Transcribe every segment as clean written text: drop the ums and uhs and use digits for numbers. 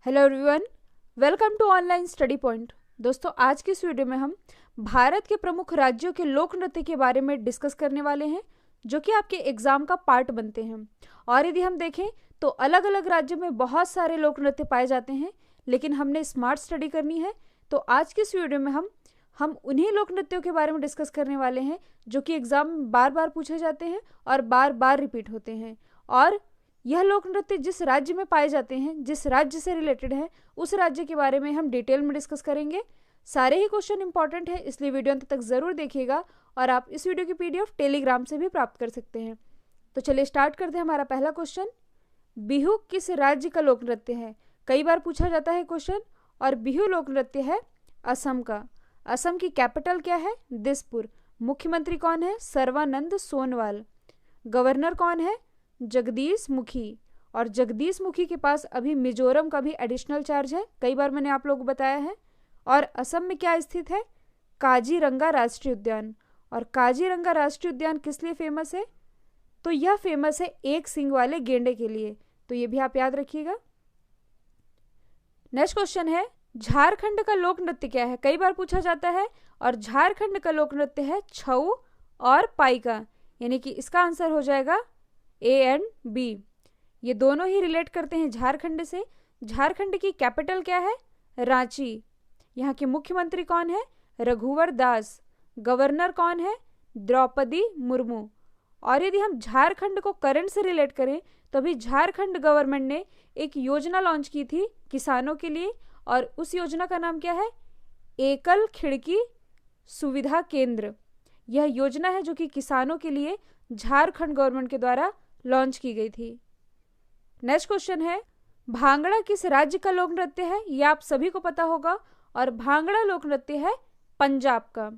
Hello everyone, welcome to Online Study Point. दोस्तों, आज की इस वीडियो में हम भारत के प्रमुख राज्यों के लोक नृत्य के बारे में डिस्कस करने वाले हैं, जो कि आपके एग्जाम का पार्ट बनते हैं। और यदि हम देखें तो अलग अलग राज्यों में बहुत सारे लोक नृत्य पाए जाते हैं, लेकिन हमने स्मार्ट स्टडी करनी है। तो आज की इस वीडियो में हम उन्हीं लोक नृत्यों के बारे में डिस्कस करने वाले हैं जो कि एग्जाम में बार बार पूछे जाते हैं और बार बार रिपीट होते हैं। और यह लोक नृत्य जिस राज्य में पाए जाते हैं, जिस राज्य से रिलेटेड है, उस राज्य के बारे में हम डिटेल में डिस्कस करेंगे। सारे ही क्वेश्चन इंपॉर्टेंट है, इसलिए वीडियो अंत तक जरूर देखिएगा। और आप इस वीडियो की पीडीएफ टेलीग्राम से भी प्राप्त कर सकते हैं। तो चलिए स्टार्ट करते हैं। हमारा पहला क्वेश्चन, बिहू किस राज्य का लोक नृत्य है? कई बार पूछा जाता है क्वेश्चन। और बिहू लोक नृत्य है असम का। असम की कैपिटल क्या है? दिसपुर। मुख्यमंत्री कौन है? सर्बानंद सोनोवाल। गवर्नर कौन है? जगदीश मुखी। और जगदीश मुखी के पास अभी मिजोरम का भी एडिशनल चार्ज है, कई बार मैंने आप लोगों को बताया है। और असम में क्या स्थित है? काजीरंगा राष्ट्रीय उद्यान। और काजीरंगा राष्ट्रीय उद्यान किस लिए फेमस है? तो यह फेमस है एक सींग वाले गेंडे के लिए। तो ये भी आप याद रखिएगा। नेक्स्ट क्वेश्चन है, झारखंड का लोक नृत्य क्या है? कई बार पूछा जाता है। और झारखंड का लोक नृत्य है छऊ और पाइका, यानी कि इसका आंसर हो जाएगा ए एंड बी। ये दोनों ही रिलेट करते हैं झारखंड से। झारखंड की कैपिटल क्या है? रांची। यहाँ के मुख्यमंत्री कौन है? रघुवर दास। गवर्नर कौन है? द्रौपदी मुर्मू। और यदि हम झारखंड को करंट से रिलेट करें तो अभी झारखंड गवर्नमेंट ने एक योजना लॉन्च की थी किसानों के लिए, और उस योजना का नाम क्या है? एकल खिड़की सुविधा केंद्र। यह योजना है जो कि किसानों के लिए झारखंड गवर्नमेंट के द्वारा लॉन्च की गई थी। नेक्स्ट क्वेश्चन है, भांगड़ा किस राज्य का लोक नृत्य है? यह आप सभी को पता होगा। और भांगड़ा लोक नृत्य है पंजाब का।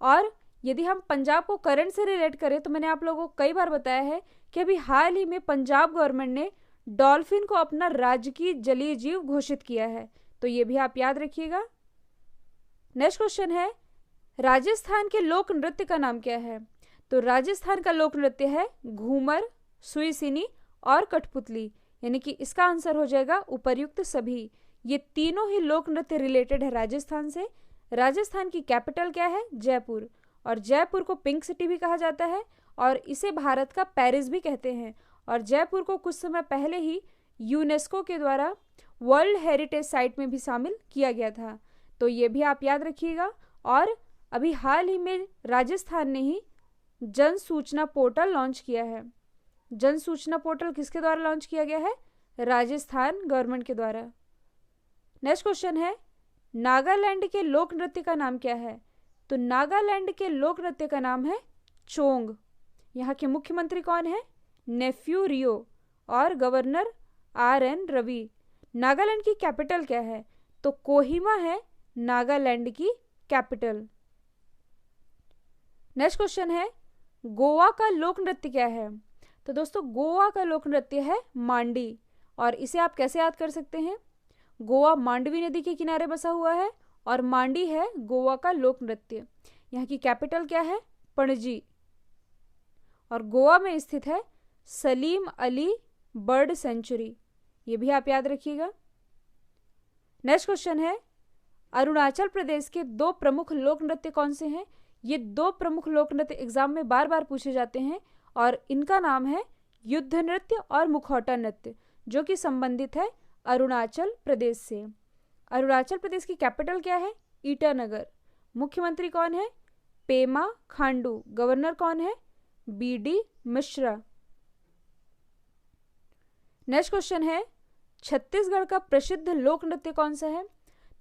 और यदि हम पंजाब को करंट से रिलेट करें तो मैंने आप लोगों को कई बार बताया है कि अभी हाल ही में पंजाब गवर्नमेंट ने डॉल्फिन को अपना राजकीय जलीय जीव घोषित किया है। तो ये भी आप याद रखिएगा। नेक्स्ट क्वेश्चन है, राजस्थान के लोक नृत्य का नाम क्या है? तो राजस्थान का लोक नृत्य है घूमर, सुईसिनी और कठपुतली, यानी कि इसका आंसर हो जाएगा उपर्युक्त सभी। ये तीनों ही लोक नृत्य रिलेटेड है राजस्थान से। राजस्थान की कैपिटल क्या है? जयपुर। और जयपुर को पिंक सिटी भी कहा जाता है, और इसे भारत का पेरिस भी कहते हैं। और जयपुर को कुछ समय पहले ही यूनेस्को के द्वारा वर्ल्ड हेरिटेज साइट में भी शामिल किया गया था। तो ये भी आप याद रखिएगा। और अभी हाल ही में राजस्थान ने ही जन सूचना पोर्टल लॉन्च किया है। जन सूचना पोर्टल किसके द्वारा लॉन्च किया गया है? राजस्थान गवर्नमेंट के द्वारा। नेक्स्ट क्वेश्चन है, नागालैंड के लोक नृत्य का नाम क्या है? तो नागालैंड के लोक नृत्य का नाम है चोंग। यहाँ के मुख्यमंत्री कौन है? नेफ्यू रियो। और governor R N Ravi. Nagaland की कैपिटल क्या है? तो कोहिमा है नागालैंड की कैपिटल। नेक्स्ट क्वेश्चन है, गोवा का लोक नृत्य क्या है? तो दोस्तों, गोवा का लोक नृत्य है मांडी। और इसे आप कैसे याद कर सकते हैं? गोवा मांडवी नदी के किनारे बसा हुआ है, और मांडी है गोवा का लोक नृत्य। यहाँ की कैपिटल क्या है? पणजी। और गोवा में स्थित है सलीम अली बर्ड सेंचुरी। ये भी आप याद रखिएगा। नेक्स्ट क्वेश्चन है, अरुणाचल प्रदेश के दो प्रमुख लोक नृत्य कौन से हैं? ये दो प्रमुख लोक नृत्य एग्जाम में बार बार पूछे जाते हैं, और इनका नाम है युद्ध नृत्य और मुखौटा नृत्य, जो कि संबंधित है अरुणाचल प्रदेश से। अरुणाचल प्रदेश की कैपिटल क्या है? ईटानगर। मुख्यमंत्री कौन है? पेमा खांडू। गवर्नर कौन है? बीडी मिश्रा। नेक्स्ट क्वेश्चन है, छत्तीसगढ़ का प्रसिद्ध लोक नृत्य कौन सा है?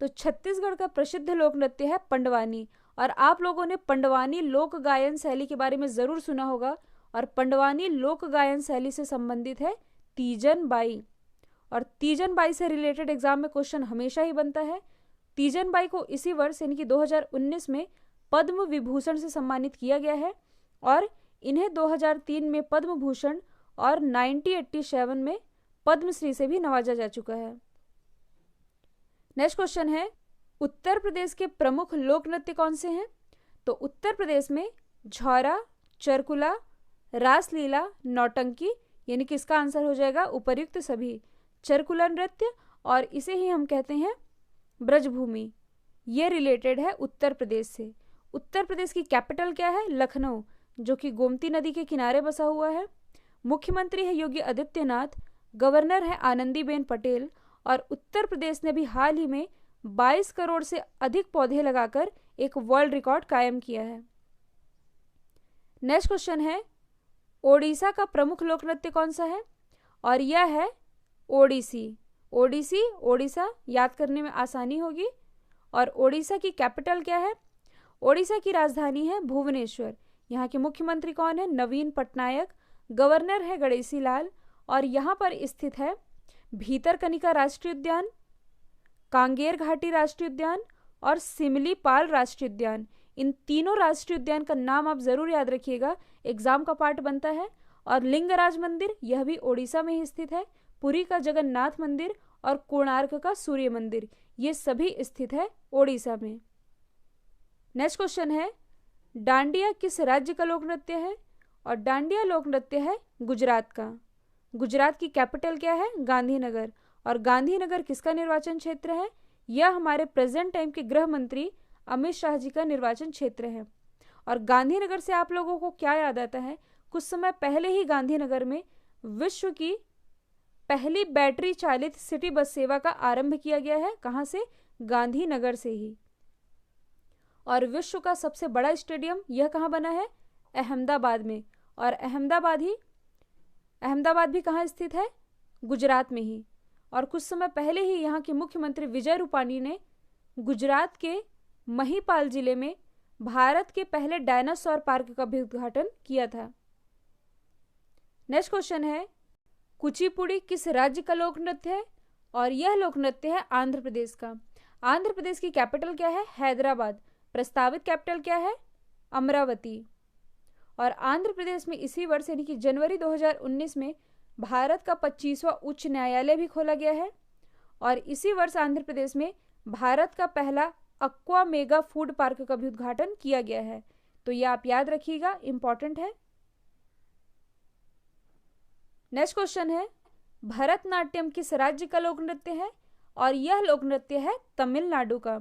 तो छत्तीसगढ़ का प्रसिद्ध लोक नृत्य है पंडवानी। और आप लोगों ने पंडवानी लोक गायन शैली के बारे में जरूर सुना होगा। और पंडवानी लोक गायन शैली से संबंधित है तीजन बाई। और तीजन बाई से रिलेटेड एग्जाम में क्वेश्चन हमेशा ही बनता है। तीजन बाई को इसी वर्ष यानी कि 2019 में पद्म विभूषण से सम्मानित किया गया है, और इन्हें 2003 में पद्म भूषण और 1987 में पद्मश्री से भी नवाजा जा चुका है। नेक्स्ट क्वेश्चन है, उत्तर प्रदेश के प्रमुख लोक नृत्य कौन से हैं? तो उत्तर प्रदेश में झौरा, चरकुला, रासलीला, नौटंकी, यानी कि इसका आंसर हो जाएगा उपर्युक्त सभी। चरकुला नृत्य और इसे ही हम कहते हैं ब्रजभूमि। ये रिलेटेड है उत्तर प्रदेश से। उत्तर प्रदेश की कैपिटल क्या है? लखनऊ, जो कि गोमती नदी के किनारे बसा हुआ है। मुख्यमंत्री है योगी आदित्यनाथ, गवर्नर है आनंदीबेन पटेल, और उत्तर प्रदेश ने भी हाल ही में 22 करोड़ से अधिक पौधे लगाकर एक वर्ल्ड रिकॉर्ड कायम किया है। नेक्स्ट क्वेश्चन है, ओडिशा का प्रमुख लोक नृत्य कौन सा है? और यह है ओडिसी। ओडिसी, ओडिशा, याद करने में आसानी होगी। और ओडिशा की कैपिटल क्या है? ओडिशा की राजधानी है भुवनेश्वर। यहाँ के मुख्यमंत्री कौन है? नवीन पटनायक। गवर्नर है गणेशी लाल, और यहाँ पर स्थित है भीतरकनिका राष्ट्रीय उद्यान, कांगेर घाटी राष्ट्रीय उद्यान और सिमलीपाल राष्ट्रीय उद्यान। इन तीनों राष्ट्रीय उद्यान का नाम आप जरूर याद रखिएगा, एग्जाम का पार्ट बनता है। और लिंगराज मंदिर, यह भी ओडिशा में ही स्थित है। पुरी का जगन्नाथ मंदिर और कोणार्क का सूर्य मंदिर, ये सभी स्थित है ओडिशा में। नेक्स्ट क्वेश्चन है, डांडिया किस राज्य का लोक नृत्य है? और डांडिया लोक नृत्य है गुजरात का। गुजरात की कैपिटल क्या है? गांधीनगर। और गांधीनगर किसका निर्वाचन क्षेत्र है? यह हमारे प्रेजेंट टाइम के गृह मंत्री अमित शाह जी का निर्वाचन क्षेत्र है। और गांधीनगर से आप लोगों को क्या याद आता है? कुछ समय पहले ही गांधीनगर में विश्व की पहली बैटरी चालित सिटी बस सेवा का आरंभ किया गया है। कहाँ से? गांधीनगर से ही। और विश्व का सबसे बड़ा स्टेडियम यह कहाँ बना है? अहमदाबाद में। और अहमदाबाद भी कहाँ स्थित है? गुजरात में ही। और कुछ समय पहले ही यहाँ के मुख्यमंत्री विजय रूपाणी ने गुजरात के महिपाल जिले में भारत के पहले डायनासोर पार्क का भी उद्घाटन किया था। नेक्स्ट क्वेश्चन है, कुचिपुड़ी किस राज्य का लोक नृत्य है? और यह लोक नृत्य है आंध्र प्रदेश का। आंध्र प्रदेश की कैपिटल क्या है? हैदराबाद। प्रस्तावित कैपिटल क्या है? अमरावती। और आंध्र प्रदेश में इसी वर्ष यानी कि जनवरी 2019 में भारत का 25वां उच्च न्यायालय भी खोला गया है। और इसी वर्ष आंध्र प्रदेश में भारत का पहला अक्वा मेगा फूड पार्क का भी उद्घाटन किया गया है। तो ये आप याद रखिएगा, इंपॉर्टेंट है। नेक्स्ट क्वेश्चन है, भरतनाट्यम किस राज्य का लोक नृत्य है? और यह लोक नृत्य है तमिलनाडु का।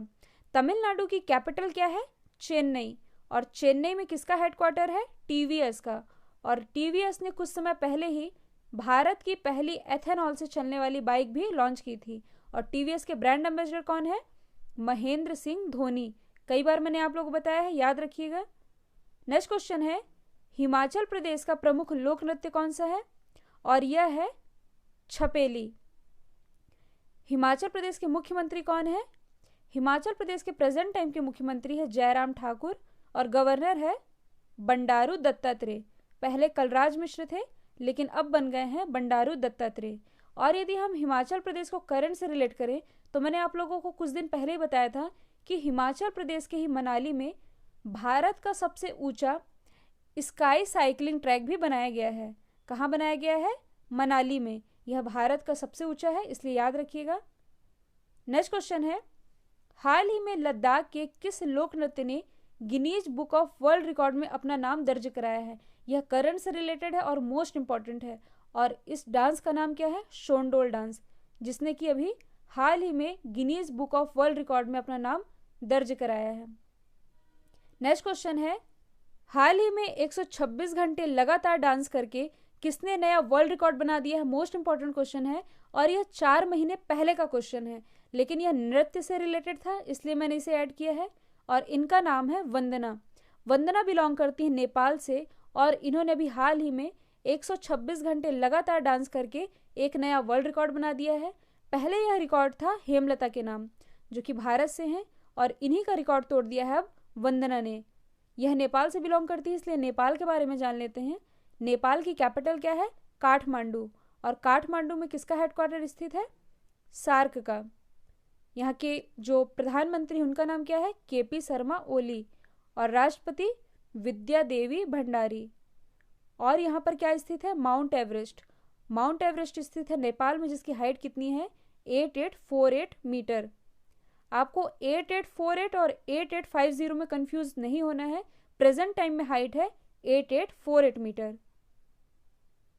तमिलनाडु की कैपिटल क्या है? चेन्नई। और चेन्नई में किसका हेडक्वार्टर है? टीवीएस का। और टीवीएस ने कुछ समय पहले ही भारत की पहली एथेनॉल से चलने वाली बाइक भी लॉन्च की थी। और टीवीएस के ब्रांड एम्बेसडर कौन है? महेंद्र सिंह धोनी। कई बार मैंने आप लोगों को बताया है, याद रखिएगा। नेक्स्ट क्वेश्चन है, हिमाचल प्रदेश का प्रमुख लोक नृत्य कौन सा है? और यह है छपेली। हिमाचल प्रदेश के मुख्यमंत्री कौन है? हिमाचल प्रदेश के प्रेजेंट टाइम के मुख्यमंत्री है जयराम ठाकुर, और गवर्नर है बंडारू दत्तात्रेय। पहले कलराज मिश्र थे, लेकिन अब बन गए हैं बंडारू दत्तात्रेय। और यदि हम हिमाचल प्रदेश को करंट से रिलेट करें तो मैंने आप लोगों को कुछ दिन पहले ही बताया था कि हिमाचल प्रदेश के ही मनाली में भारत का सबसे ऊंचा स्काई साइकिलिंग ट्रैक भी बनाया गया है। कहाँ बनाया गया है? मनाली में। यह भारत का सबसे ऊंचा है, इसलिए याद रखिएगा। नेक्स्ट क्वेश्चन है, हाल ही में लद्दाख के किस लोक नृत्य ने Guinness book of world record में अपना नाम दर्ज कराया है? यह करंट से रिलेटेड है और मोस्ट इंपॉर्टेंट है। और इस डांस का नाम क्या है? शोंडोल डांस, जिसने कि अभी हाल ही में Guinness book of world record में अपना नाम दर्ज कराया है। नेक्स्ट क्वेश्चन है, हाल ही में 126 घंटे लगातार डांस करके किसने नया वर्ल्ड रिकॉर्ड बना दिया है? मोस्ट इंपॉर्टेंट क्वेश्चन है, और यह 4 महीने पहले का क्वेश्चन है, लेकिन यह नृत्य से रिलेटेड था, इसलिए मैंने इसे ऐड किया है। और इनका नाम है वंदना। वंदना बिलोंग करती है नेपाल से, और इन्होंने अभी हाल ही में 126 घंटे लगातार डांस करके एक नया वर्ल्ड रिकॉर्ड बना दिया है। पहले यह रिकॉर्ड था हेमलता के नाम, जो कि भारत से हैं, और इन्हीं का रिकॉर्ड तोड़ दिया है अब वंदना ने। यह नेपाल से बिलोंग करती है, इसलिए नेपाल के बारे में जान लेते हैं। नेपाल की कैपिटल क्या है? काठमांडू। और काठमांडू में किसका हेडक्वार्टर स्थित है? सार्क का। यहाँ के जो प्रधानमंत्री उनका नाम क्या है? केपी शर्मा ओली। और राष्ट्रपति विद्या देवी भंडारी। और यहाँ पर क्या स्थित है? Mount Everest. माउंट एवरेस्ट स्थित है नेपाल में, जिसकी हाइट कितनी है? 8848 मीटर। आपको 8848 और 8850 में कंफ्यूज नहीं होना है। प्रेजेंट टाइम में हाइट है 8848 मीटर।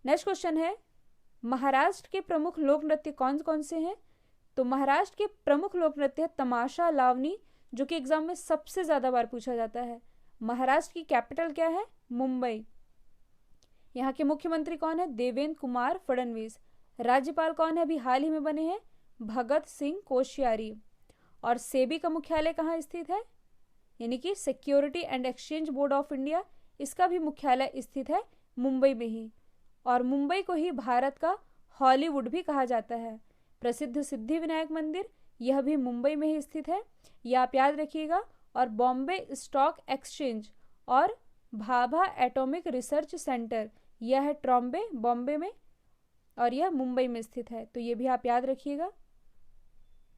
नेक्स्ट क्वेश्चन है, महाराष्ट्र के प्रमुख लोक नृत्य कौन कौन से हैं? तो महाराष्ट्र के प्रमुख लोक नृत्य है तमाशा, लावनी, जो कि एग्जाम में सबसे ज्यादा बार पूछा जाता है। महाराष्ट्र की कैपिटल क्या है? मुंबई। यहाँ के मुख्यमंत्री कौन है? देवेंद्र कुमार फडणवीस। राज्यपाल कौन है? अभी हाल ही में बने हैं, भगत सिंह कोश्यारी। और सेबी का मुख्यालय कहाँ स्थित है? यानी कि security and exchange board of India, इसका भी मुख्यालय स्थित है मुंबई में ही। और मुंबई को ही भारत का हॉलीवुड भी कहा जाता है। प्रसिद्ध सिद्धि विनायक मंदिर, यह भी मुंबई में ही स्थित है, यह आप याद रखिएगा। और बॉम्बे स्टॉक एक्सचेंज और भाभा एटॉमिक रिसर्च सेंटर, यह है ट्रॉम्बे, बॉम्बे में, और यह मुंबई में स्थित है, तो यह भी आप याद रखिएगा।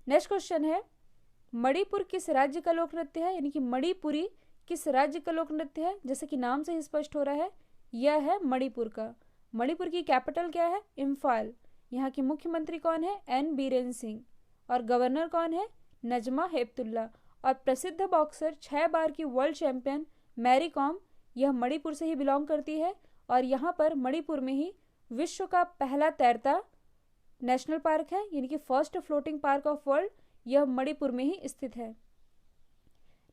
नेक्स्ट क्वेश्चन है, मणिपुर किस राज्य का लोक नृत्य है? यानी कि मणिपुरी किस राज्य का लोक नृत्य है? जैसे कि नाम से ही स्पष्ट हो रहा है, यह है मणिपुर का। मणिपुर की कैपिटल क्या है? इम्फाल। यहाँ के मुख्यमंत्री कौन है? एन बीरेन सिंह। और गवर्नर कौन है? नजमा हेपतुल्ला। और प्रसिद्ध बॉक्सर 6 बार की वर्ल्ड चैंपियन मैरी कॉम, यह मणिपुर से ही बिलोंग करती है। और यहाँ पर मणिपुर में ही विश्व का पहला तैरता नेशनल पार्क है, यानी कि first floating park of world, यह मणिपुर में ही स्थित है।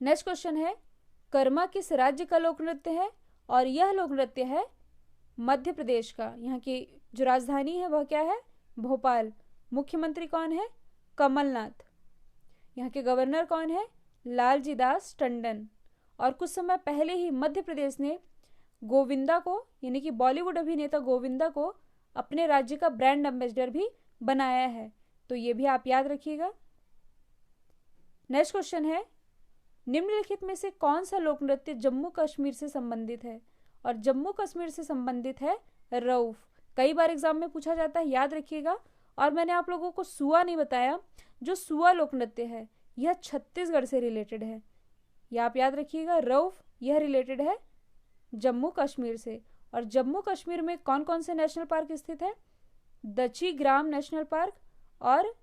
नेक्स्ट क्वेश्चन है, कर्मा किस राज्य का लोक नृत्य है? और यह लोक नृत्य है मध्य प्रदेश का। यहाँ की जो राजधानी है वह क्या है? भोपाल। मुख्यमंत्री कौन है? कमलनाथ। यहाँ के गवर्नर कौन है? लालजी दास टंडन। और कुछ समय पहले ही मध्य प्रदेश ने गोविंदा को, यानी कि बॉलीवुड अभिनेता गोविंदा को, अपने राज्य का ब्रांड एम्बेसडर भी बनाया है, तो ये भी आप याद रखिएगा। नेक्स्ट क्वेश्चन है, निम्नलिखित में से कौन सा लोक नृत्य जम्मू कश्मीर से संबंधित है? और जम्मू कश्मीर से संबंधित है रऊफ। कई बार एग्जाम में पूछा जाता है, याद रखिएगा। और मैंने आप लोगों को सुआ नहीं बताया, जो सुआ लोक नृत्य है यह छत्तीसगढ़ से रिलेटेड है, यह आप याद रखिएगा। रऊफ यह रिलेटेड है जम्मू कश्मीर से। और जम्मू कश्मीर में कौन कौन से नेशनल पार्क स्थित है? दची ग्राम नेशनल पार्क और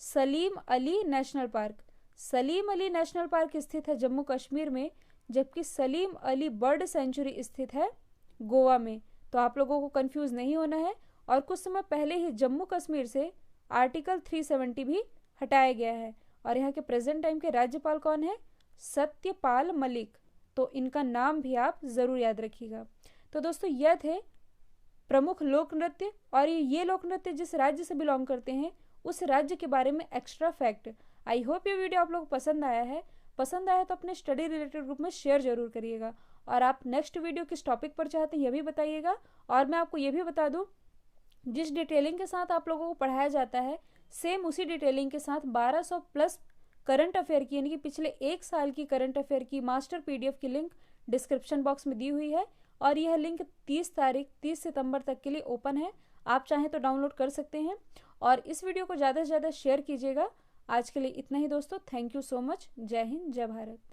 Salim Ali national park. Salim Ali national park स्थित है जम्मू कश्मीर में, जबकि सलीम अली बर्ड सेंचुरी स्थित है गोवा में। तो आप लोगों को कंफ्यूज नहीं होना है। और कुछ समय पहले ही जम्मू कश्मीर से आर्टिकल 370 भी हटाया गया है। और यहाँ के प्रेजेंट टाइम के राज्यपाल कौन है? सत्यपाल मलिक। तो इनका नाम भी आप जरूर याद रखिएगा। तो दोस्तों, यह थे प्रमुख लोक नृत्य, और ये लोक नृत्य जिस राज्य से बिलोंग करते हैं उस राज्य के बारे में एक्स्ट्रा फैक्ट। आई होप ये वीडियो आप लोग को पसंद आया है। पसंद आया तो अपने स्टडी रिलेटेड ग्रुप में शेयर जरूर करिएगा। और आप नेक्स्ट वीडियो किस टॉपिक पर चाहते हैं यह भी बताइएगा। और मैं आपको ये भी बता दूं, जिस डिटेलिंग के साथ आप लोगों को पढ़ाया जाता है, सेम उसी डिटेलिंग के साथ 1200 प्लस करंट अफेयर की, यानी कि पिछले 1 साल की करंट अफेयर की मास्टर PDF की लिंक डिस्क्रिप्शन बॉक्स में दी हुई है। और यह लिंक 30 सितंबर तक के लिए ओपन है, आप चाहें तो डाउनलोड कर सकते हैं। और इस वीडियो को ज़्यादा से ज़्यादा शेयर कीजिएगा। आज के लिए इतना ही दोस्तों, थैंक यू सो मच। जय हिंद, जय भारत।